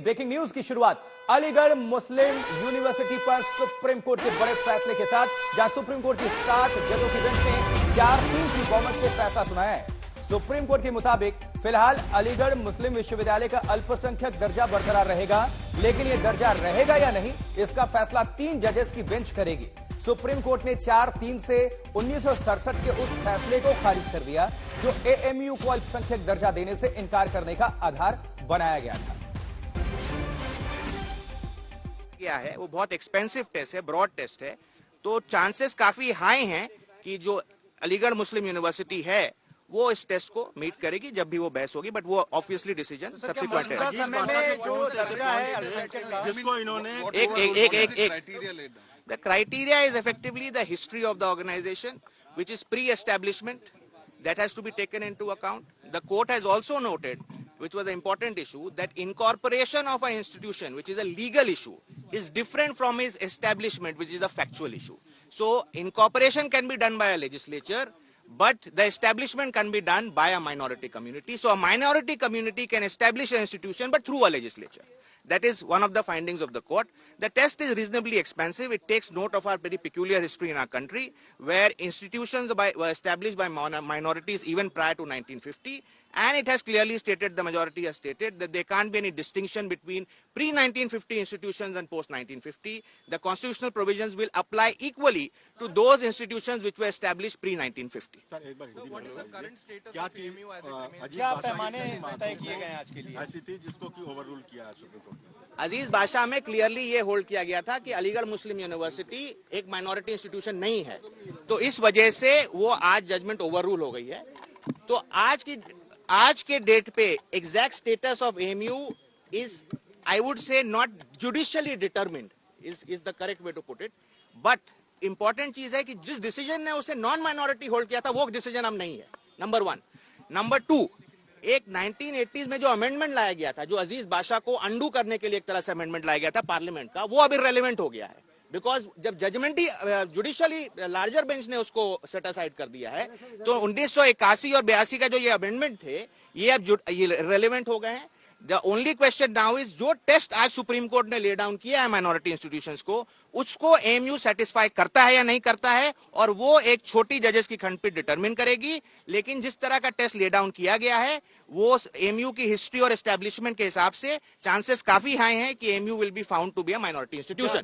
Breaking news की शुरुआत अलीगढ़ मुस्लिम university पर सुप्रीम कोर्ट के बड़े फैसले के साथ, जहां सुप्रीम कोर्ट की 7 जजों की बेंच ने 4-3 की बहुमत से फैसला सुनाया है। सुप्रीम कोर्ट के मुताबिक फिलहाल अलीगढ़ मुस्लिम विश्वविद्यालय का अल्पसंख्यक दर्जा बरकरार रहेगा, लेकिन यह दर्जा रहेगा या नहीं, इसका फैसला 3 जजेस की बेंच करेगी। सुप्रीम कोर्ट ने 4-3 से 1967 के उस फैसले को खारिज कर दिया जो एएमयू को अल्पसंख्यक दर्जा देने से इनकार करने का आधार बनाया गया था। क्या है वो बहुत एक्सपेंसिव टेस्ट है, ब्रॉड टेस्ट है, तो चांसेस काफी हाई हैं कि जो अलीगढ़ मुस्लिम यूनिवर्सिटी है वो इस टेस्ट को मीट करेगी जब भी वो बहस होगी, बट वो ऑब्वियसली डिसीजन सब्सिक्वेंट है। जिसको इन्होंने एक the criteria is effectively the history of the organization, which is pre-establishment, that has to be taken into account. The court has also noted, which was an important issue, that incorporation of an institution, which is a legal issue, is different from its establishment, which is a factual issue. So incorporation can be done by a legislature, but the establishment can be done by a minority community. So a minority community can establish an institution, but through a legislature. That is one of the findings of the court. The test is reasonably expansive. It takes note of our very peculiar history in our country, where institutions were established by minorities even prior to 1950. And it has clearly stated, the majority has stated, that there can't be any distinction between pre-1950 institutions and post-1950. The constitutional provisions will apply equally to those institutions which were established pre-1950. what is the current status of AMU as it remains? क्या पैमाने तय किए गए आज के लिए? ऐसी थी जिसको कि ओवररूल किया है सुप्रीम कोर्ट ने। अजीज बादशाह में क्लियरली ये होल्ड किया गया था कि अलीगढ़ मुस्लिम यूनिवर्सिटी एक माइनॉरिटी इंस्टीट्यूशन नहीं है, तो इस वजह से वो आज जजमेंट ओवररूल हो गई है। तो आज के डेट पे exact status of AMU is, I would say, not judicially determined, is the correct way to put it. But important चीज है कि जिस डिसीजन ने उसे नॉन माइनॉरिटी होल्ड किया था वो डिसीजन अब नहीं है, नंबर 1। नंबर 2, एक 1980s में जो अमेंडमेंट लाया गया था, जो अजीज बादशाह को अंडू करने के लिए एक तरह से अमेंडमेंट लाया गया था पार्लियामेंट का, वो अब इररिलेवेंट हो गया है, बिकॉज जब जजमेंट ही जुडिशियली लार्जर बेंच ने उसको सेट असाइड कर दिया है, तो 1981 और 82 का जो ये अमेंडमेंट थे ये अब रेलेवेंट हो गए हैं। The only question now is, जो टेस्ट आज सुप्रीम कोर्ट ने ले डाउन किया है माइनॉरिटी इंस्टीट्यूशंस को, उसको एएमयू सेटिस्फाई करता है या नहीं करता है, और वो एक छोटी जजेस की खंडपीठ डिटरमिन करेगी। लेकिन जिस तरह का टेस्ट ले डाउन किया गया है वो एएमयू की हिस्ट्री और एस्टेब्लिशमेंट के हिसाब से चांसेस काफी हाई हैं कि AMU will be found to be a minority institution.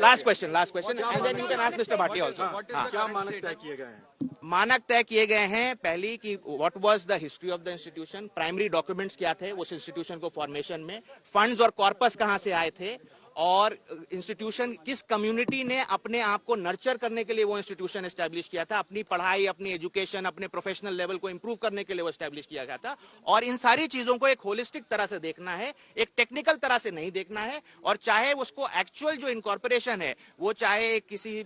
Last question and then you can ask mister Bhatia also. क्या मानक तय किए गए हैं? मानक तय किए गए हैं, पहली कि what was the history of the institution, primary documents क्या थे उस इंस्टीट्यूशन को फॉर्मेशन में, फंड्स और कॉर्पस कहां से आए थे, और इंस्टीट्यूशन किस कम्युनिटी ने अपने आप को नर्चर करने के लिए वो इंस्टीट्यूशन एस्टैब्लिश किया था, अपनी पढ़ाई, अपनी एजुकेशन, अपने प्रोफेशनल लेवल को इंप्रूव करने के लिए वो एस्टैब्लिश किया गया था। और इन सारी चीजों को एक होलिस्टिक तरह से देखना है, एक टेक्निकल तरह से नहीं देखना है। और चाहे उसको एक्चुअल जो इनकॉर्पोरेशन है वो चाहे किसी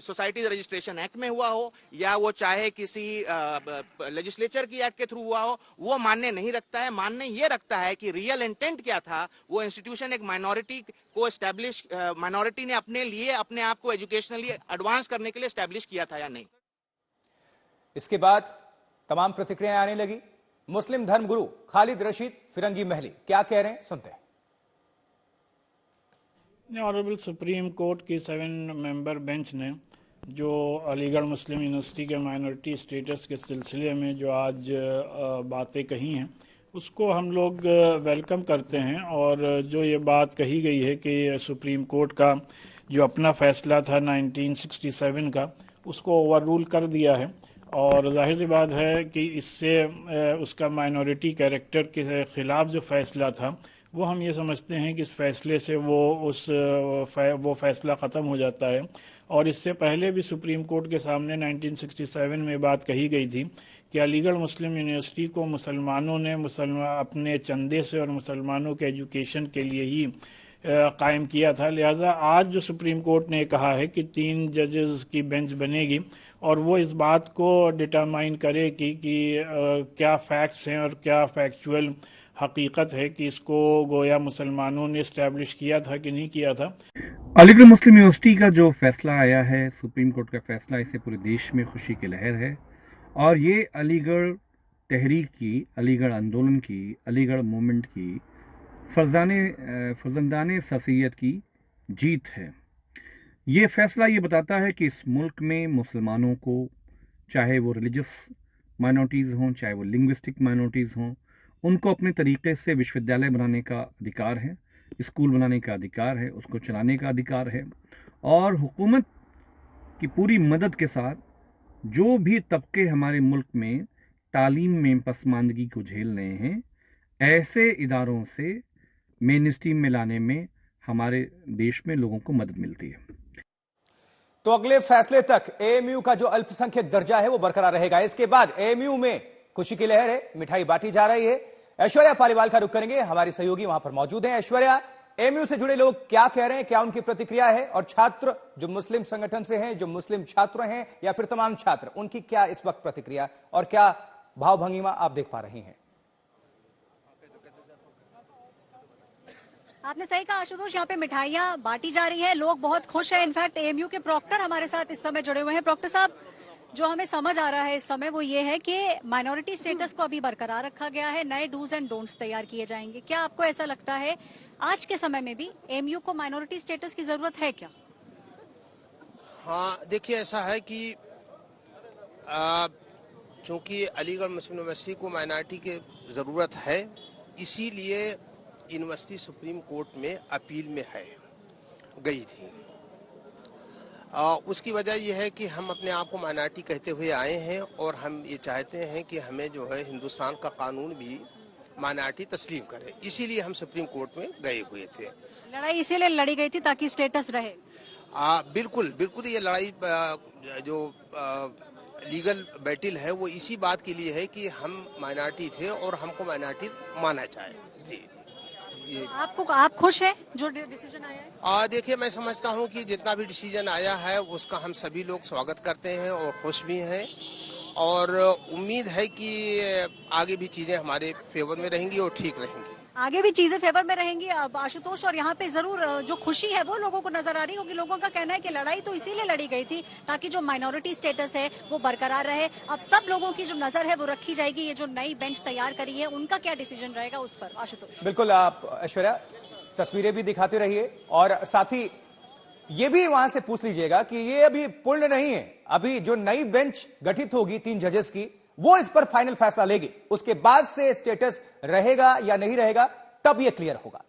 सोसाइटी रजिस्ट्रेशन एक्ट में हुआ हो या वो चाहे किसी लेजिस्लेचर की एक्ट के थ्रू हुआ हो, वो मानने नहीं रखता है। मानने ये रखता है कि रियल इंटेंट क्या था, वो इंस्टीट्यूशन एक माइनॉरिटी को एस्टैब्लिश, माइनॉरिटी ने अपने लिए अपने आप को एजुकेशनली एडवांस करने के लिए एस्टैब्लिश किया था या नहीं। इसके बाद तमाम प्रतिक्रियाएं आने लगी। मुस्लिम धर्मगुरु खालिद रशीद फिरंगी महली क्या कह रहे हैं, सुनते हैं। ऑनरेबल सुप्रीम कोर्ट की 7 मेंबर बेंच ने जो अलीगढ़ मुस्लिम यूनिवर्सिटी के माइनॉरिटी स्टेटस के सिलसिले में जो आज बातें कही हैं उसको हम लोग वेलकम करते हैं। और जो ये बात कही गई है कि सुप्रीम कोर्ट का जो अपना फैसला था 1967 का उसको ओवररूल कर दिया है, और जाहिर सी बात है कि इससे उसका माइनॉरिटी कैरेक्टर के ख़िलाफ़ जो फैसला था वो हम ये समझते हैं कि इस फैसले से वो फैसला ख़त्म हो जाता है। और इससे पहले भी सुप्रीम कोर्ट के सामने 1967 में बात कही गई थी कि अलीगढ़ मुस्लिम यूनिवर्सिटी को मुसलमानों ने अपने चंदे से और मुसलमानों के एजुकेशन के लिए ही कायम किया था। लिहाजा आज जो सुप्रीम कोर्ट ने कहा है कि 3 जजेस की बेंच बनेगी और वो इस बात को डिटरमाइन करेगी कि क्या फैक्ट्स हैं और क्या फैक्चुअल हकीकत है कि इसको गोया मुसलमानों ने इस्टेब्लिश किया था कि नहीं किया था। अलीगढ़ मुस्लिम यूनिवर्सिटी का जो फैसला आया है, सुप्रीम कोर्ट का फैसला, इससे पूरे देश में खुशी की लहर है। और ये अलीगढ़ तहरीक की, अलीगढ़ आंदोलन की, अलीगढ़ मूवमेंट की, फर्जंदाने सरसैयद की जीत है। ये फैसला ये बताता है कि इस मुल्क में मुसलमानों को, चाहे वो रिलीजियस माइनॉरिटीज़ हों, चाहे वो लिंग्विस्टिक माइनॉरिटीज़ हों, उनको अपने तरीके से विश्वविद्यालय बनाने का अधिकार है, स्कूल बनाने का अधिकार है, उसको चलाने का अधिकार है। और हुकूमत की पूरी मदद के साथ जो भी तबके हमारे मुल्क में तालीम में पसमानदगी को झेल रहे हैं, ऐसे इदारों से मेन स्ट्रीम में लाने में हमारे देश में लोगों को मदद मिलती है। तो अगले फैसले तक एएमयू का जो अल्पसंख्यक दर्जा है वो बरकरार रहेगा। इसके बाद एएमयू में खुशी की लहर है, मिठाई बांटी जा रही है। ऐश्वर्या पालीवाल का रुख करेंगे, हमारी सहयोगी वहां पर मौजूद हैं। ऐश्वर्या, एएमयू से जुड़े लोग क्या कह रहे हैं, क्या उनकी प्रतिक्रिया है, और छात्र जो मुस्लिम संगठन से हैं, जो मुस्लिम छात्र हैं या फिर तमाम छात्र, उनकी क्या इस वक्त प्रतिक्रिया और क्या भाव भंगिमा आप देख पा रही हैं? आपने सही कहा आशुतोष, यहाँ पे मिठाइयाँ बांटी जा रही हैं, लोग बहुत खुश हैं। इनफैक्ट एएमयू के प्रॉक्टर हमारे साथ इस समय जुड़े हुए हैं। प्रॉक्टर साहब, जो हमें समझ आ रहा है इस समय वो ये है कि माइनॉरिटी स्टेटस को अभी बरकरार रखा गया है, नए डूज एंड डोंट्स तैयार किए जाएंगे। क्या आपको ऐसा लगता है आज के समय में भी एएमयू को माइनॉरिटी स्टेटस की जरूरत है क्या? हाँ, देखिए ऐसा है कि चूंकि अलीगढ़ मुस्लिम यूनिवर्सिटी को माइनॉरिटी की जरूरत है, इसीलिए यूनिवर्सिटी सुप्रीम कोर्ट में अपील में गई थी। उसकी वजह यह है कि हम अपने आप को माइनॉरिटी कहते हुए आए हैं और हम ये चाहते हैं कि हमें जो है हिंदुस्तान का कानून भी माइनॉरिटी तस्लीम करे, इसीलिए हम सुप्रीम कोर्ट में गए हुए थे। लड़ाई इसीलिए लड़ी गई थी ताकि स्टेटस रहे। बिल्कुल बिल्कुल, ये लड़ाई जो लीगल बैटल है वो इसी बात के लिए है कि हम माइनॉरिटी थे और हमको माइनॉरिटी माना जाए। जी, आप खुश हैं जो डिसीजन आया है? देखिए, मैं समझता हूं कि जितना भी डिसीजन आया है उसका हम सभी लोग स्वागत करते हैं और खुश भी हैं, और उम्मीद है कि आगे भी चीजें हमारे फेवर में रहेंगी और ठीक रहेंगी। आगे भी चीजें फेवर में रहेंगी आशुतोष, और यहाँ पे जरूर जो खुशी है वो लोगों को नजर आ रही होगी। लोगों का कहना है कि लड़ाई तो इसीलिए लड़ी गई थी ताकि जो माइनॉरिटी स्टेटस है वो बरकरार रहे। अब सब लोगों की जो नजर है वो रखी जाएगी, ये जो नई बेंच तैयार करी है उनका क्या डिसीजन रहेगा उस पर। आशुतोष, बिल्कुल, आप ऐश्वर्या तस्वीरें भी दिखाते रहिए और साथ ही ये भी वहां से पूछ लीजिएगा कि ये अभी पूर्ण नहीं है। अभी जो नई बेंच गठित होगी 3 जजेस की, वो इस पर फाइनल फैसला लेगी। उसके बाद से स्टेटस रहेगा या नहीं रहेगा तब यह क्लियर होगा।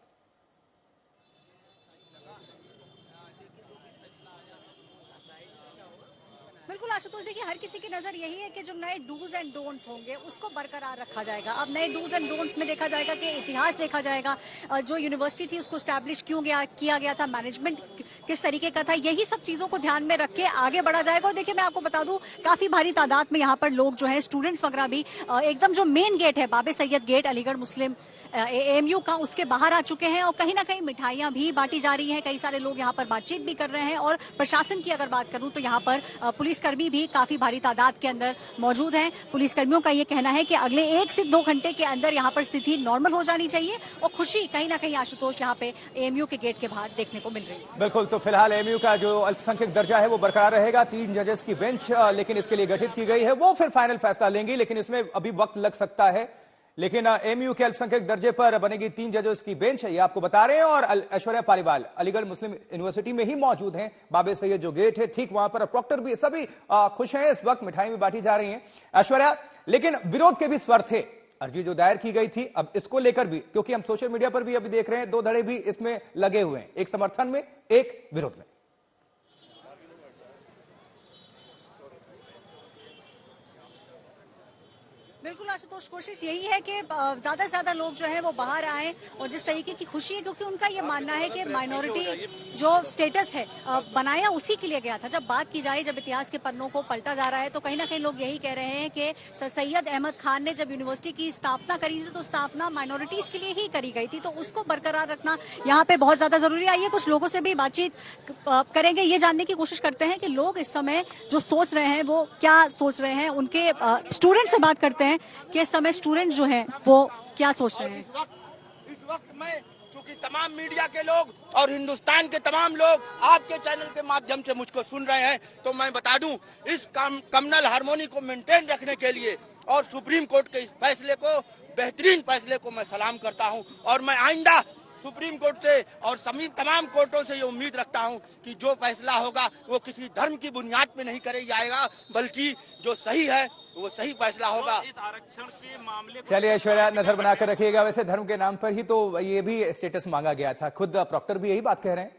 बिल्कुल आशुतोष, देखिए हर किसी की नजर यही है कि जो नए डूज एंड डोंट्स होंगे उसको बरकरार रखा जाएगा। अब नए डूज एंड डोंट्स में देखा जाएगा कि इतिहास देखा जाएगा, जो यूनिवर्सिटी थी उसको स्टैब्लिश क्यों किया गया था, मैनेजमेंट किस तरीके का था, यही सब चीजों को ध्यान में रख के आगे बढ़ा जाएगा। और देखिए मैं आपको बता दूं, काफी भारी तादाद में यहाँ पर लोग जो है स्टूडेंट्स वगैरह भी एकदम जो मेन गेट है बाबे सैयद गेट अलीगढ़ मुस्लिम एएमयू का, उसके बाहर आ चुके हैं और कहीं ना कहीं मिठाइयां भी बांटी जा रही हैं। कई सारे लोग यहाँ पर बातचीत भी कर रहे हैं। और प्रशासन की अगर बात करूं तो यहाँ पर पुलिसकर्मी भी काफी भारी तादाद के अंदर मौजूद हैं। पुलिसकर्मियों का ये कहना है कि अगले 1 से 2 घंटे के अंदर यहाँ पर स्थिति नॉर्मल हो जानी चाहिए। और खुशी कहीं ना कहीं आशुतोष यहाँ पे एएमयू के गेट के बाहर देखने को मिल रही है। बिल्कुल, तो फिलहाल एएमयू का जो अल्पसंख्यक दर्जा है वो बरकरार रहेगा। 3 जजेस की बेंच लेकिन इसके लिए गठित की गई है, वो फिर फाइनल फैसला लेंगी, लेकिन इसमें अभी वक्त लग सकता है। लेकिन एएमयू के अल्पसंख्यक दर्जे पर बनेगी 3 जजेस की बेंच, ये आपको बता रहे हैं। और ऐश्वर्या पालीवाल अलीगढ़ मुस्लिम यूनिवर्सिटी में ही मौजूद हैं, बाबे सैयद जो गेट है ठीक वहां पर। प्रॉक्टर भी सभी खुश हैं, इस वक्त मिठाई भी बांटी जा रही हैं। ऐश्वर्या, लेकिन विरोध के भी स्वर थे, अर्जी जो दायर की गई थी, अब इसको लेकर भी, क्योंकि हम सोशल मीडिया पर भी अभी देख रहे हैं 2 धड़े भी इसमें लगे हुए हैं, एक समर्थन में एक विरोध में। बिल्कुल आशुतोष, कोशिश यही है कि ज्यादा से ज्यादा लोग जो है वो बाहर आए और जिस तरीके की खुशी है, क्योंकि उनका ये मानना है कि माइनॉरिटी जो स्टेटस है बनाया उसी के लिए गया था। जब बात की जाए, जब इतिहास के पन्नों को पलटा जा रहा है तो कहीं ना कहीं लोग यही कह रहे हैं कि सर सैयद अहमद खान ने जब यूनिवर्सिटी की स्थापना करी थी तो स्थापना माइनॉरिटीज के लिए ही करी गई थी, तो उसको बरकरार रखना यहाँ पे बहुत ज्यादा जरूरी है। आइए कुछ लोगों से भी बातचीत करेंगे, ये जानने की कोशिश करते हैं कि लोग इस समय जो सोच रहे हैं वो क्या सोच रहे हैं। उनके स्टूडेंट से बात करते हैं कि इस समय स्टूडेंट जो हैं वो क्या सोच रहे हैं। इस वक्त मैं, चूंकि तमाम मीडिया के लोग और हिंदुस्तान के तमाम लोग आपके चैनल के माध्यम से मुझको सुन रहे हैं, तो मैं बता दूं, इस कम्युनल हार्मोनी को मेंटेन रखने के लिए और सुप्रीम कोर्ट के इस फैसले को, बेहतरीन फैसले को मैं सलाम करता हूं। और मैं आइंदा सुप्रीम कोर्ट से और तमाम कोर्टों से ये उम्मीद रखता हूं कि जो फैसला होगा वो किसी धर्म की बुनियाद पे नहीं करे जाएगा, बल्कि जो सही है वो सही फैसला होगा। इस आरक्षण के मामले को चलिए ऐश्वर्या, नजर बनाकर रखिएगा। वैसे धर्म के नाम पर ही तो ये भी स्टेटस मांगा गया था, खुद प्रॉक्टर भी यही बात कह रहे हैं।